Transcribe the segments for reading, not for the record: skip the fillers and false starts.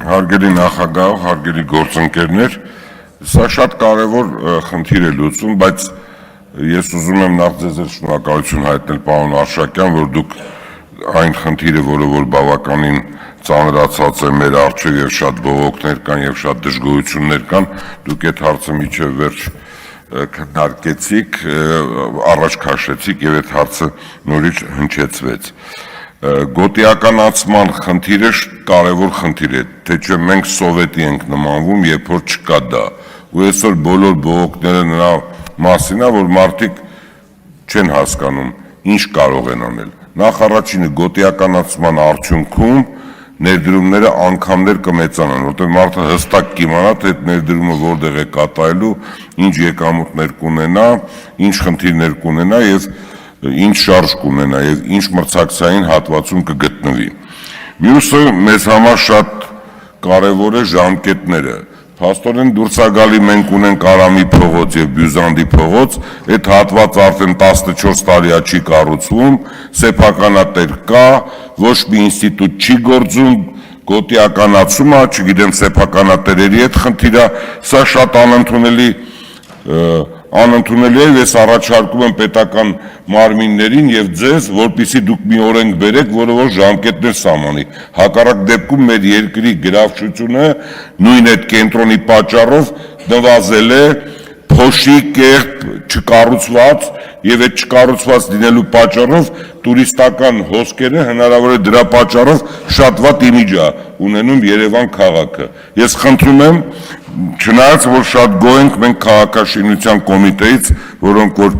Հարգելի նախագահ, հարգելի գործընկերներ, սա շատ կարևոր խնդիր է լուծում, բայց ես ուզում եմ նախ ձեզ շնորհակալություն հայտնել, պարոն Արշակյան, որ դուք այն խնդիրը, որ բավականին ծանրացած է մեր առջև եւ շատ բողոքներ կան եւ շատ դժգոհություններ կան, դուք այդ հարցը միջև վերջ քննարկեցիք, առաջ քաշեցիք եւ այդ հարցը նորից հնչեցվեց։ Գոտիականացման խնդիրը կարևոր խնդիր է, թե չէ մենք սովետի ենք նմանվում, երբ որ չկա դա, ու այսօր բոլոր բողոքները նրա մասին է, որ մարդիկ չեն հասկանում, ինչ կարող են անել։ Նախ առաջինը գոտիականացման արդյունքում ներդրումները անգամներ կմեծանան, որտեղ մարդը հստակ կիմանա, թե այդ ներդրումը որտեղ է կատարելու, ինչ եկամուտներ կունենա, ինչ խնդիրներ կունենա եւ ինչ շարժ կունենա եւ ինչ մրցակցային հատվածում կգտնվի։ Մյուսը մեզ համար շատ կարևոր է ժամկետները։ Փաստորեն դուրսագալի մենք ունենք Արամի փողոց եւ Բյուզանդի փողոց, այդ հատվածը արդեն 14 տարի է չի կառուցվում, սեփականատեր կա, ոչ մի ինստիտուտ չի գործում, գոտիականացումը, չգիտեմ սեփականատերերի հետ խնդիր է, սա շատ անընդունելի է, ես առաջարկում եմ պետական մարմիններին եւ ձեզ, որպեսզի դուք մի օրենք բերեք, որը որ ժամկետներ սահմանի։ Հակառակ դեպքում մեր երկրի գրավչությունը նույն այդ կենտրոնի պատճառով նվազել է, փոշի կերպ չկառուցված եւ այդ չկառուցված լինելու պատճառով տուրիստական հոսքերը հնարավոր է դրա պատճառով շատ վատ իմիջ է ունենում Երևան քաղաքը։ Ես խնդրում եմ, չնայած որ շատ գոհ ենք մենք քաղաքաշինության կոմիտեից, որոնք որ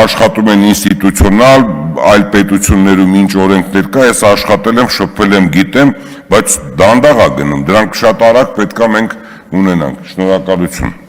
աշխատում են ինստիտուցիոնալ, այլ պետություններում ինչ օրենքներ կա, ես աշխատել եմ, շփվել եմ, գիտեմ, բայց դանդաղ է գնում, դրանք շատ արագ պետք է մենք ունենանք։ Շնորհակալություն։